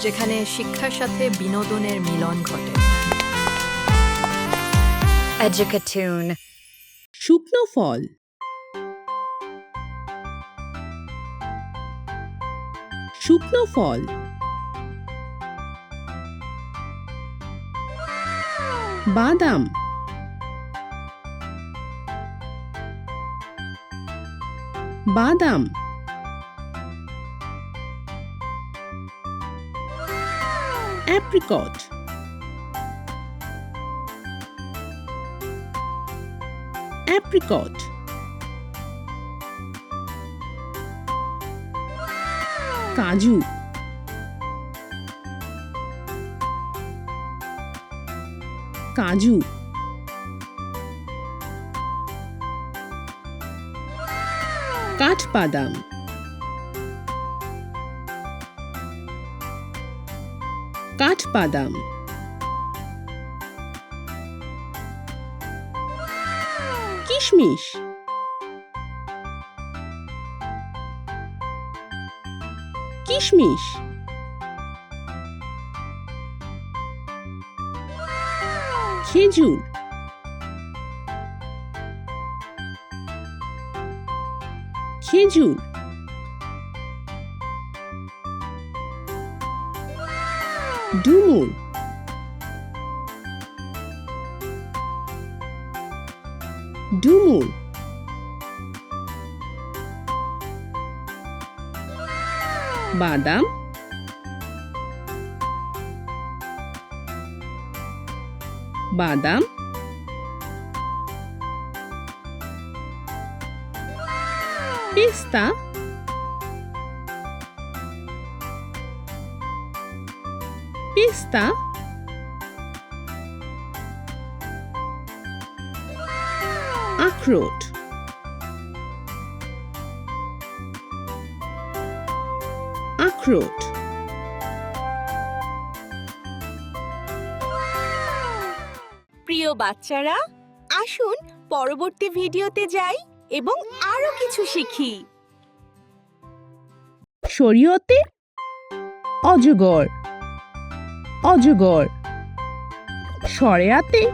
যেখানে শিক্ষার সাথে বিনোদনের মিলন ঘটে। Educatoon. শুকনো ফল। শুকনো ফল। বাদাম। বাদাম। অ্যাপ্রিকট। অ্যাপ্রিকট। কাজু। কাজু। কাঠবাদাম। কাঠবাদাম। কিশমিশ। কিশমিশ। খেজুর। খেজুর। ডুমুর। ডুমুর। বাদাম। বাদাম। পেস্তা। পেস্তা। আখরোট। আখরোট। প্রিয় বাচ্চারা, আসুন পরবর্তী ভিডিওতে যাই এবং আরো কিছু শিখি। শরীয়তে অজগর। অজগর। শরিয়াতে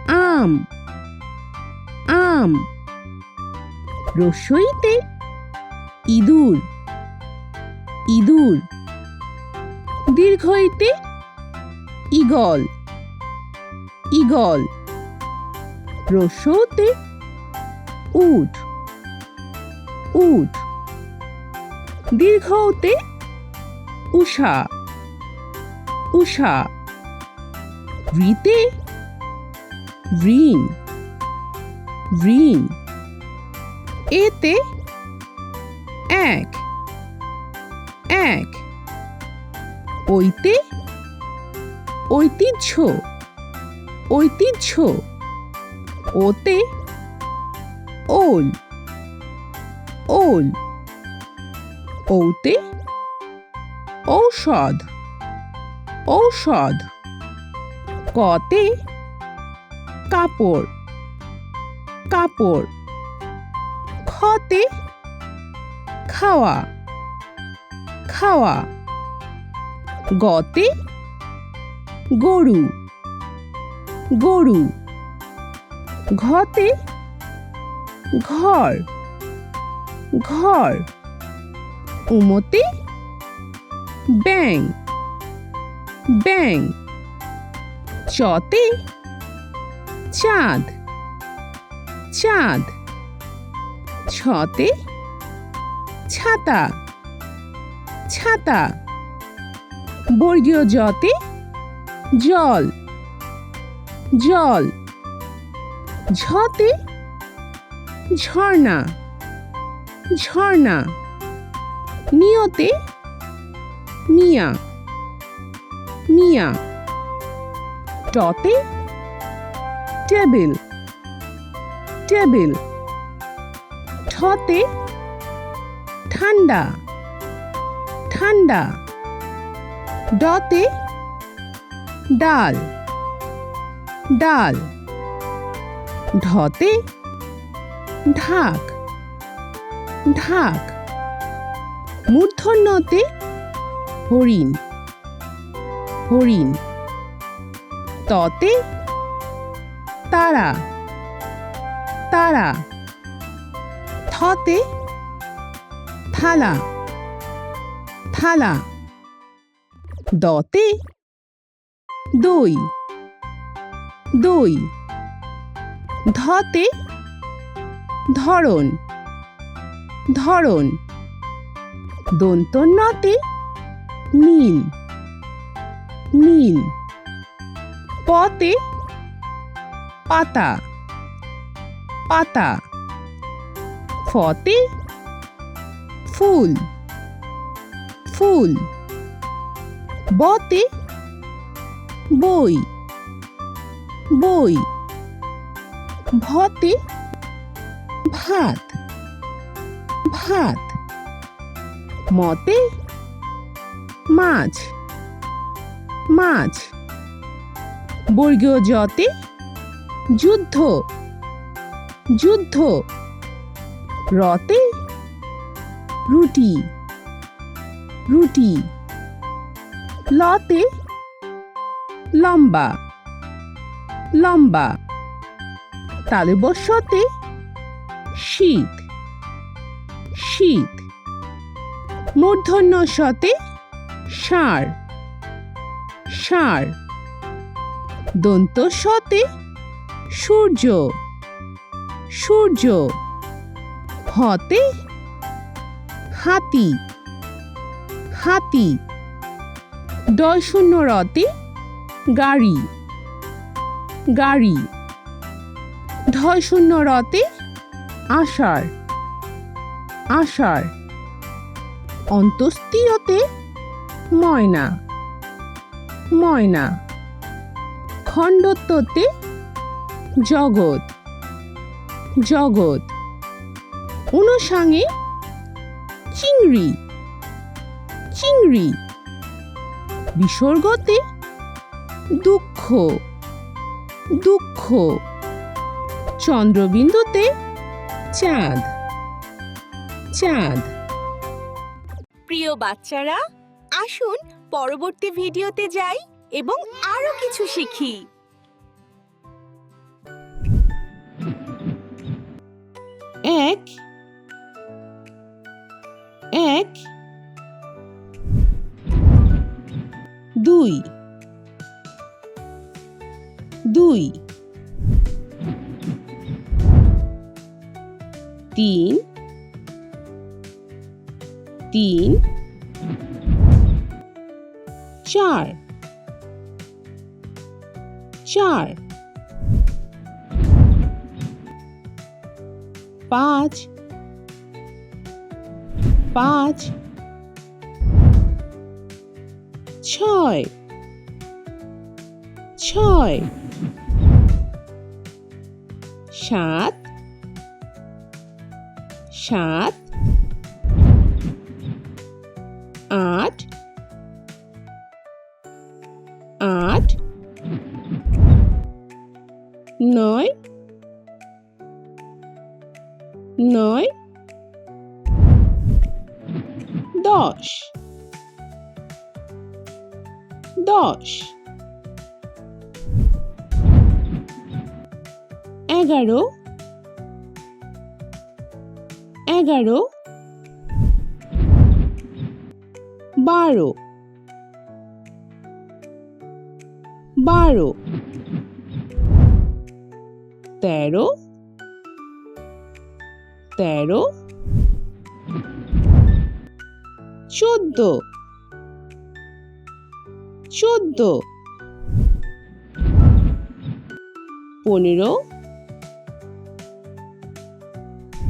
আম। আম। রসইতে ইঁদুর। ইঁদুর। দীর্ঘইতে ঈগল। ঈগল। রস্যতে উট। উট। দীর্ঘতে উষা। উষা। ঋতে ঋণ। ঋণ। এতে এক। এক। ওইতে ঐতিহ্য। ঐতিহ্য। ওতে ওল। ওল। ওতে ঔষধ। ঔষধ। কতে কাপড়। কাপড়। খতে খাওয়া। খাওয়া। গতে গরু। গরু। ঘতে ঘর। ঘর। উমতে ব্যাং। ব্যাং। চতে চাঁদ। চাঁদ। ছতে ছাতা। ছাতা। বর্গীয় জতে জল। জল। ঝতে ঝর্ণা। ঝর্ণা। নিয়তে মিয়া। মিয়া। টতে টেবিল। টেবিল। ঠতে ঠান্ডা। ঠান্ডা। ডতে ডাল। ডাল। ঢতে ঢাক। ঢাক। মূর্ধন্যতে হরিণ। হরিণ। ততে তারা, তারা। থতে থালা, থালা। দতে দই, দই। ধতে ধরন, ধরন। দন্ত নতে নীল, নীল। পতে পাতা, পাতা। ফতে ফুল, ফুল। বতে বই, বই। ভতে ভাত, ভাত। মতে মাছ, মাছ। বর্গীয় জতে যুদ্ধ, যুদ্ধ। রতে রুটি, রুটি। লতে লম্বা, লম্বা। তালব্যস্যতে শীত, শীত। মূর্ধন্য ষতে ষাঁড়, ষাঁড়। দন্ত সতে সূর্য, সূর্য। হতে হাতি, হাতি। ডয় শূন্য রতে গাড়ি, গাড়ি। ঢয় শূন্য রতে আষাঢ়, আষাঢ়। অন্তস্তীয়তে ময়না, ময়না। খণ্ডত্বতে জগৎ, জগৎ। অনুসাঙে চিংড়ি, চিংড়ি। বিসর্গতে দুঃখ, দুঃখ। চন্দ্রবিন্দুতে চাঁদ, চাঁদ। প্রিয় বাচ্চারা, আসুন পরবর্তী ভিডিওতে যাই এবং আরো কিছু শিখি। এক, এক। দুই, দুই। তিন, তিন। চার, চার। পাঁচ, পাঁচ। ছয়, ছয়। সাত, সাত। আট, আট। নয়, নয়। 10, 10। 11, 11। 12, 12। 13, 13। 14, 14। 15,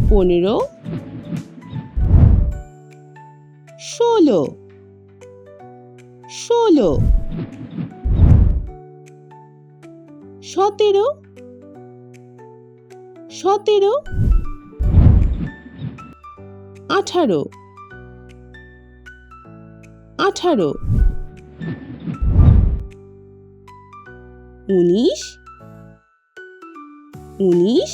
15। 16, 16। 17, 17। 18, 18। 19, 19।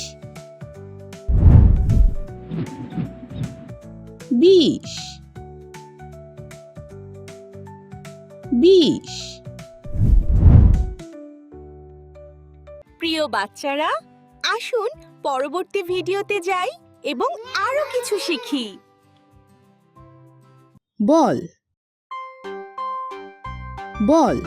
20, 20। প্রিয় বাচ্চারা, আসুন পরবর্তী ভিডিওতে যাই এবং আরো কিছু শিখি। বল বল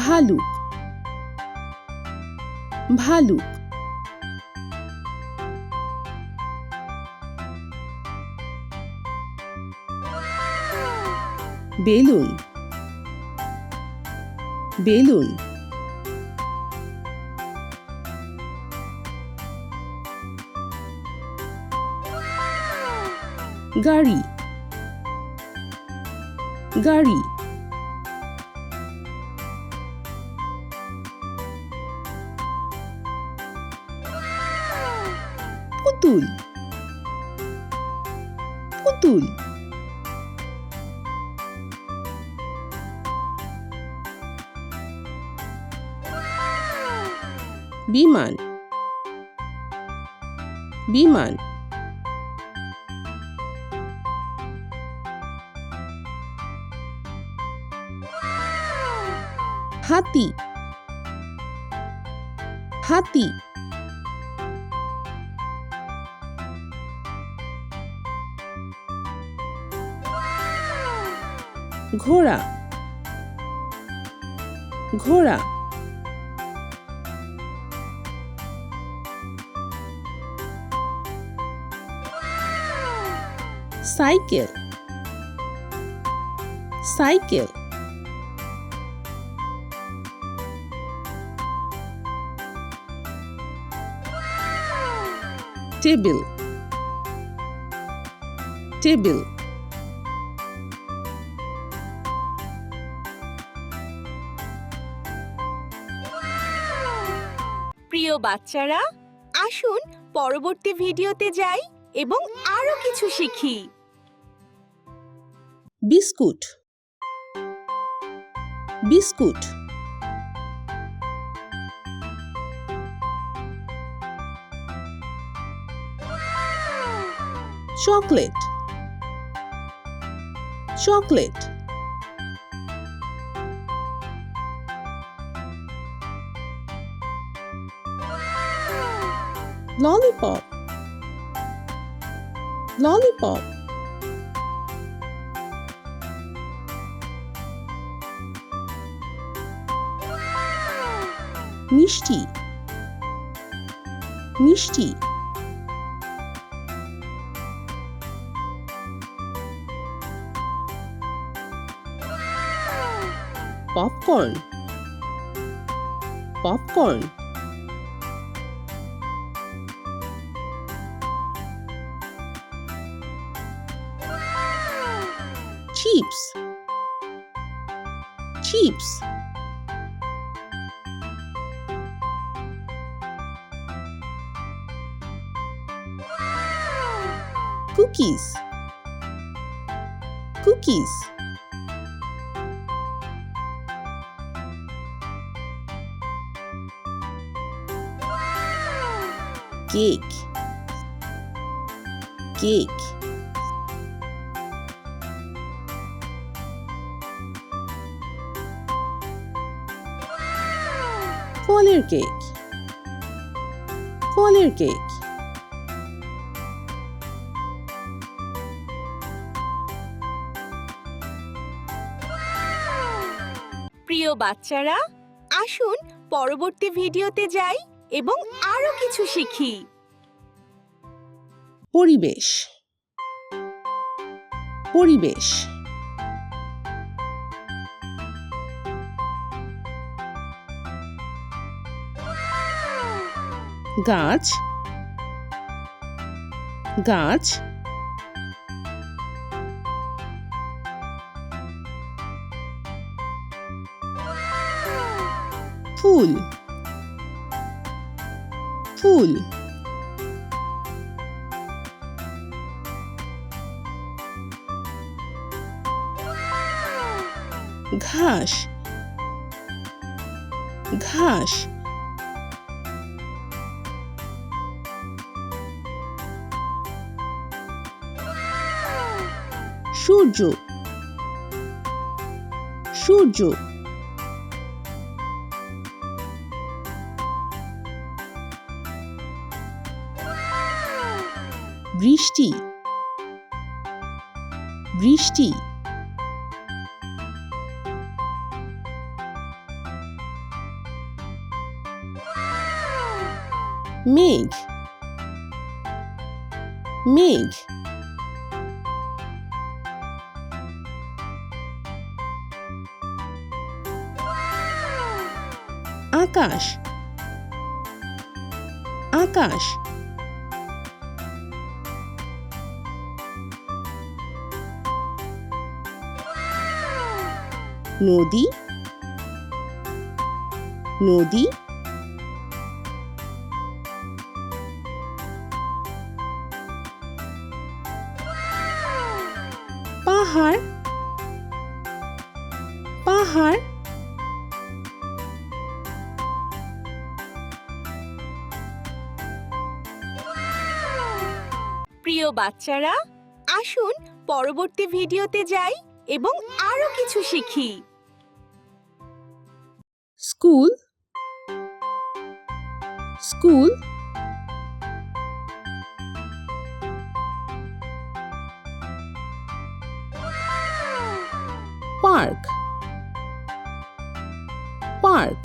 ভালুক ভালুক বেলুন বেলুন গাড়ি গাড়ি পুতুল পুতুল বিমান বিমান হাতি হাতি ঘোড়া ঘোড়া সাইকেল সাইকেল টেবিল টেবিল প্রিয় বাচ্চারা, আসুন পরবর্তী ভিডিওতে যাই এবং আরো কিছু শিখি। Biscuit biscuit chocolate chocolate lollipop lollipop মিষ্টি মিষ্টি popcorn popcorn chips chips cookies cookies cake cake ফলের কেক ফলের কেক প্রিয় বাচ্চারা, আসুন পরবর্তী ভিডিওতে যাই এবং আরো কিছু শিখি। পরিবেশ পরিবেশ গাছ গাছ ফুল ফুল ঘাস ঘাস সূর্য সূর্য বৃষ্টি বৃষ্টি মেঘ মেঘ আকাশ আকাশ নদী নদী পাহাড় পাহাড় প্রিয় বাচ্চারা, আসুন পরবর্তী ভিডিওতে যাই এবং আরো কিছু শিখি। স্কুল স্কুল পার্ক পার্ক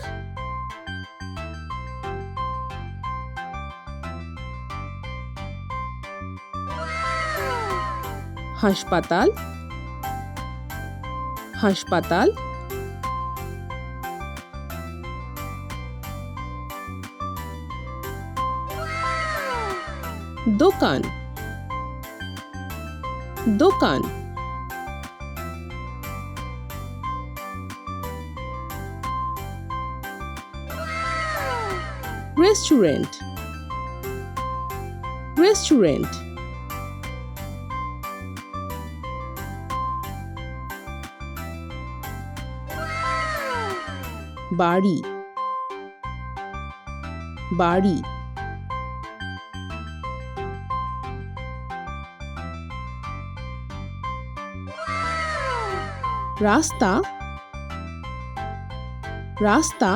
হাসপাতাল হাসপাতাল দোকান দোকান রেস্টুরেন্ট রেস্টুরেন্ট বাড়ি বাড়ি রাস্তা রাস্তা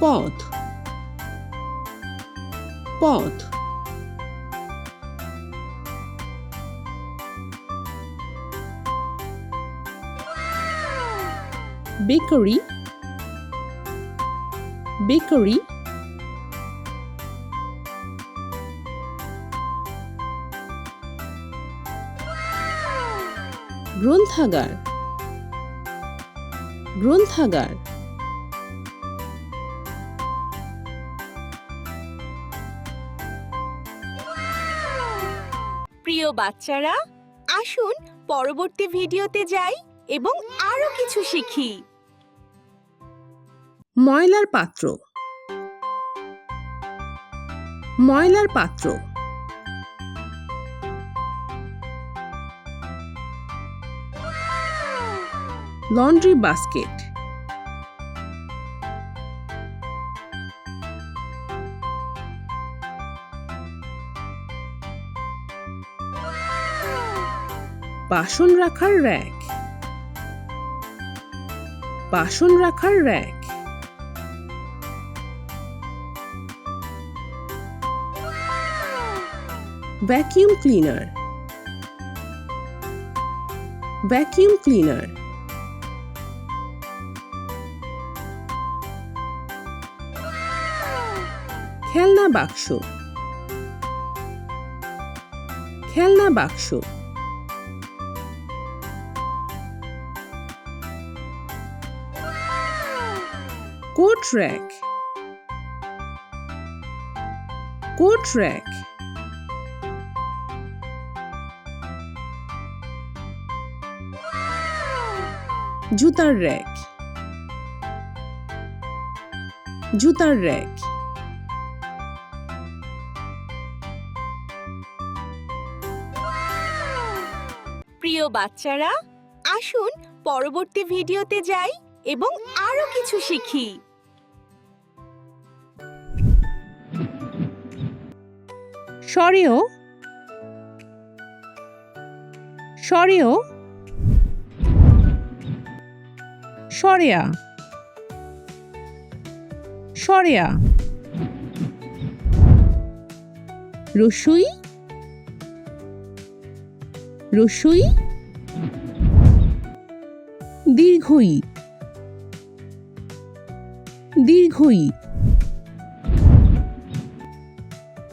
পথ পথ বেকারি বেকারি গ্রন্থাগার গ্রন্থাগার প্রিয় বাচ্চারা, আসুন পরবর্তী ভিডিওতে যাই এবং আরো কিছু শিখি। ময়লার পাত্র ময়লার পাত্র লন্ড্রি বাস্কেট বাসন রাখার র্যাক বাসন রাখার rack vacuum cleaner vacuum cleaner খেলনা বাক্স খেলনা বাক্স কোট র্যাক কোট র্যাক জুতার র্যাক জুতার র্যাক প্রিয় বাচ্চারা, আসুন পরবর্তী ভিডিওতে যাই এবং আরো কিছু শিখি। স্বরেও স্বরেও সরেয়া সরেয়া রসুই রসুই দীর্ঘই দীর্ঘই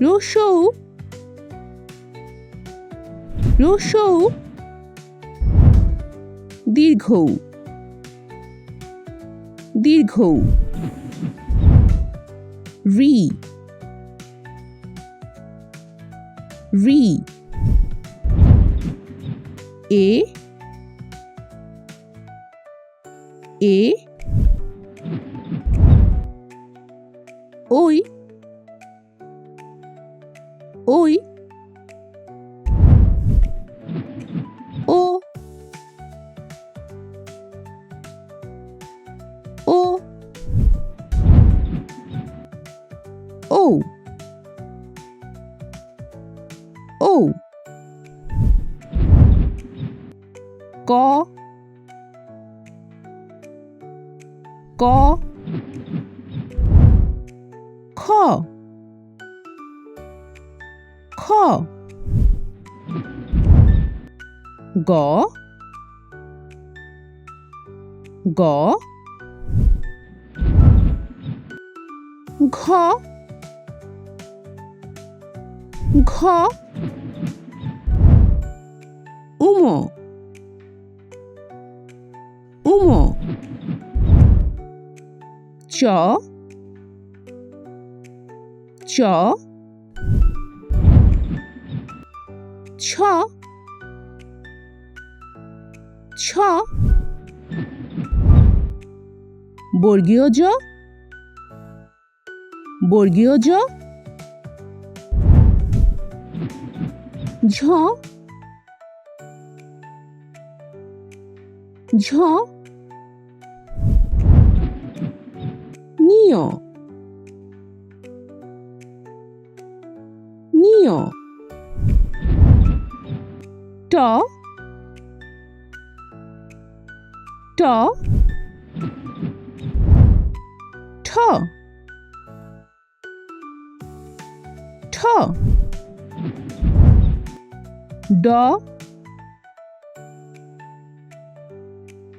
রসৌ রসৌ দীর্ঘৌ দীর্ঘৌ রি রি এ এ ওই ওই ও ও ও ও ক ক খ খ গ গ ঘ ঘ উম উম চ চ ছ ছ বর্গীয় জ বর্গীয় জ ঝ ঝ নিয় নিয় ট ট ঠ ঠ ড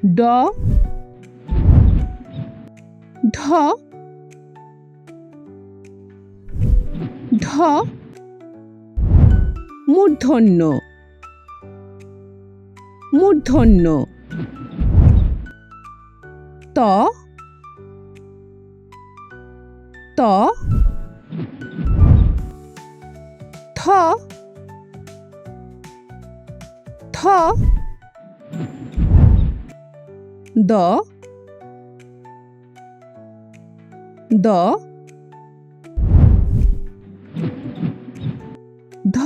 ড ঢ ঢ মূর্ধন্য মূর্ধন্য ত ত থ থ দ দ ধ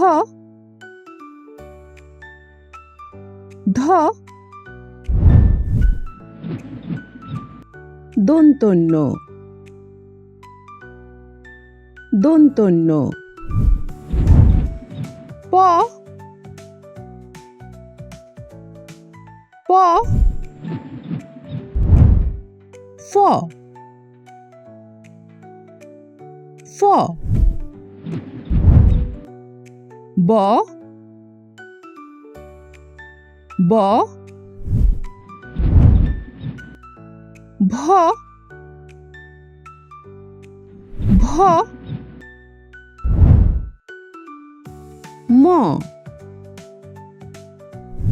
ধ দন্তন্য দন্তন্য প প ফ ফ ব ব ভ ভ ম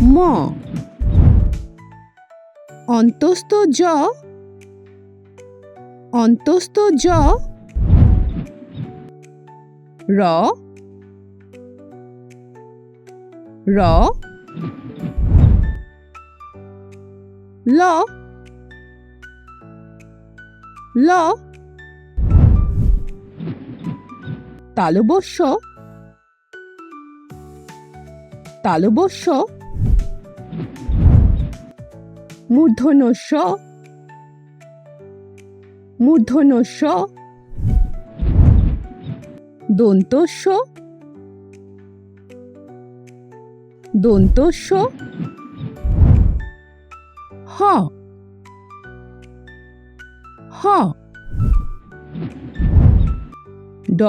ম অন্তস্থ জ অন্তস্থ জ র র ল ল তালবস্য তালবস্য মূর্ধন্যস্য মূর্ধন্যস্য দন্তস্য দন্তস্য হ হ ড০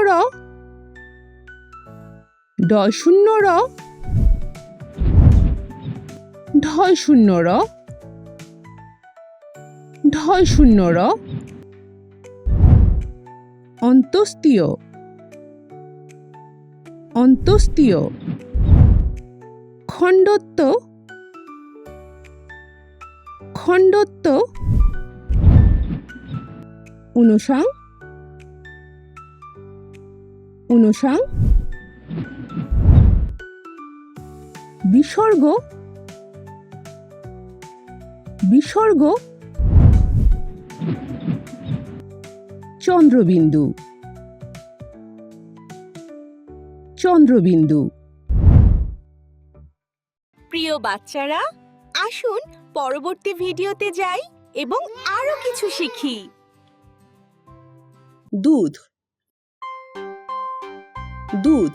র ড০ র ঢ০ র ঢ০ র অন্তস্তীয় অন্তস্তীয় খণ্ডত্ব খণ্ডত্ব ঊনসাং ঊনসাং বিসর্গ বিসর্গ চন্দ্রবিন্দু চন্দ্রবিন্দু প্রিয় বাচ্চারা, আসুন পরবর্তী ভিডিওতে যাই এবং আরো কিছু শিখি। দুধ দুধ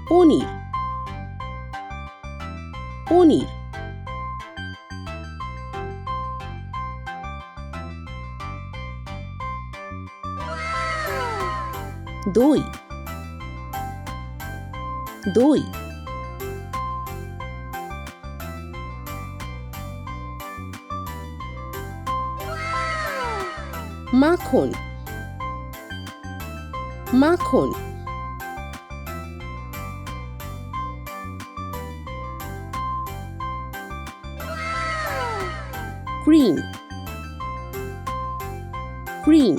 পনির পনির দই দই মাখন মাখন cream cream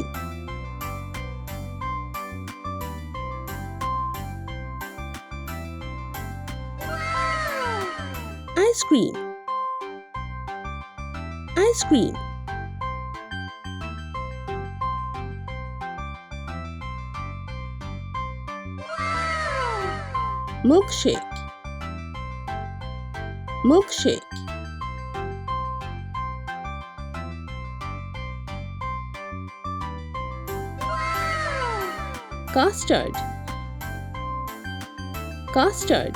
ice cream ice cream milkshake milkshake custard custard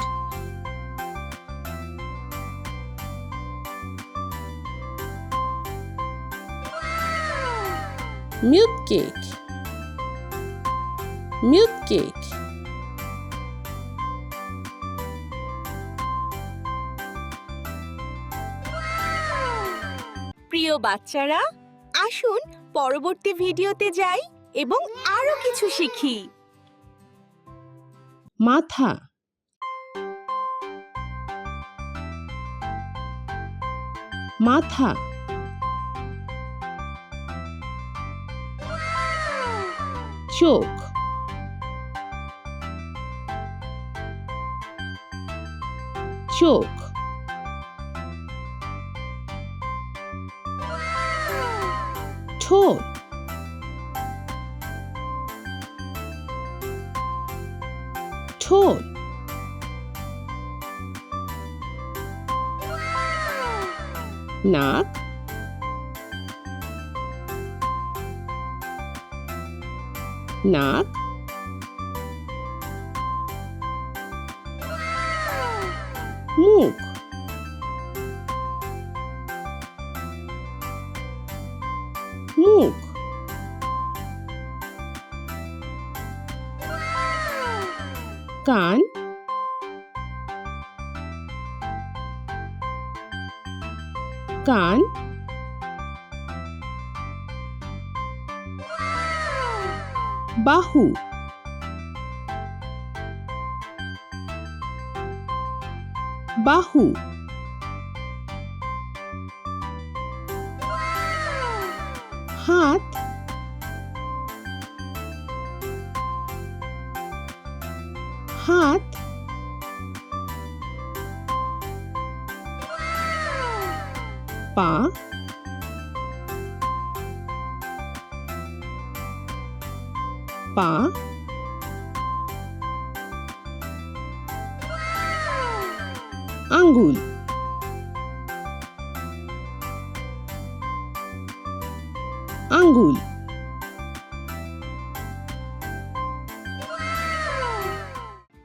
milk cake milk cake প্রিয় বাচ্চারা, আসুন পরবর্তী ভিডিওতে যাই এবং আরো কিছু শিখি। মাথা মাথা চোখ চোখ ঠোঁট ঠোঁট নাক নাক মুখ মুখ কান কান বাহু বাহু হাত হাত পা পা আঙ্গুল আঙ্গুল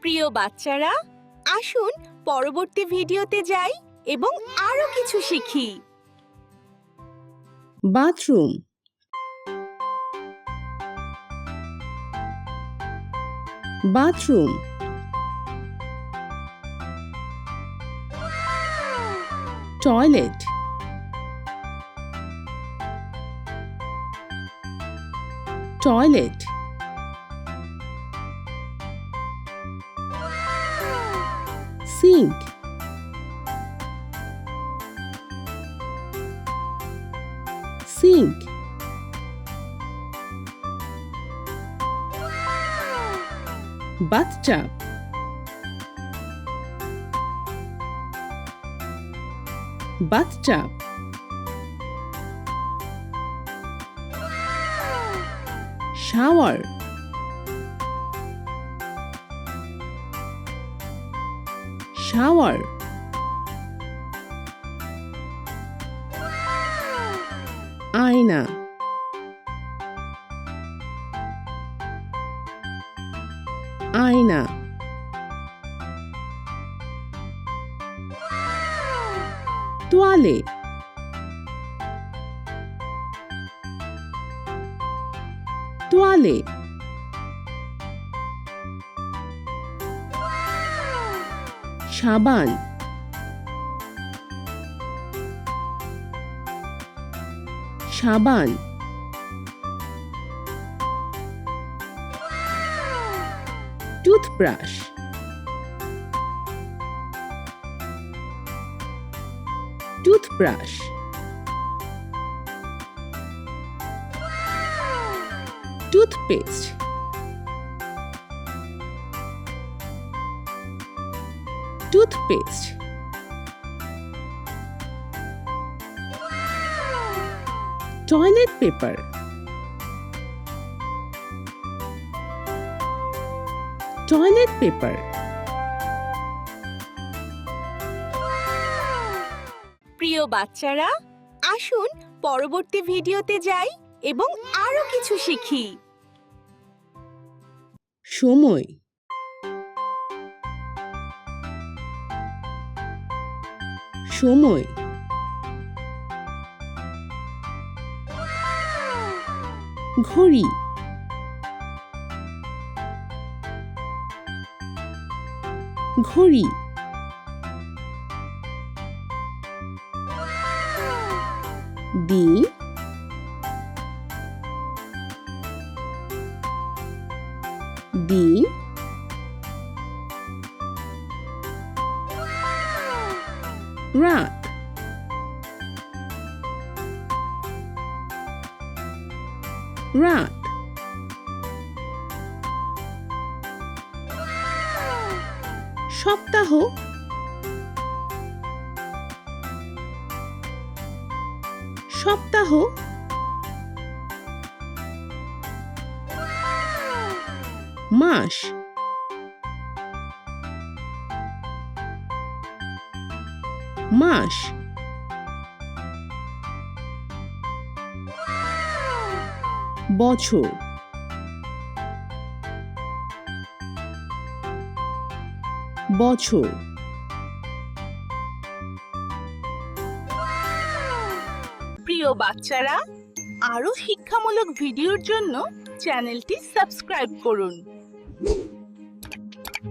প্রিয় বাচ্চারা, আসুন পরবর্তী ভিডিওতে যাই এবং আরো কিছু শিখি। Bathroom, bathroom, toilet, toilet, sink, sink, bathtub, bathtub, shower, shower, আয়না, আয়না, তোয়ালে, তোয়ালে, সাবান, সাবান, toothbrush, toothbrush, toothpaste, toothpaste, toilet paper, toilet paper, প্রিয় বাচ্চারা, আসুন পরবর্তী ভিডিওতে যাই এবং আরো কিছু শিখি। সময়, সময়, ঘড়ি, ঘড়ি, দিন, দিন, রাত, রাত, সপ্তাহ, সপ্তাহ, মাস, মাস, বছর, বছর, প্রিয় বাচ্চারা, আরো শিক্ষামূলক ভিডিওর জন্য চ্যানেলটি সাবস্ক্রাইব করুন।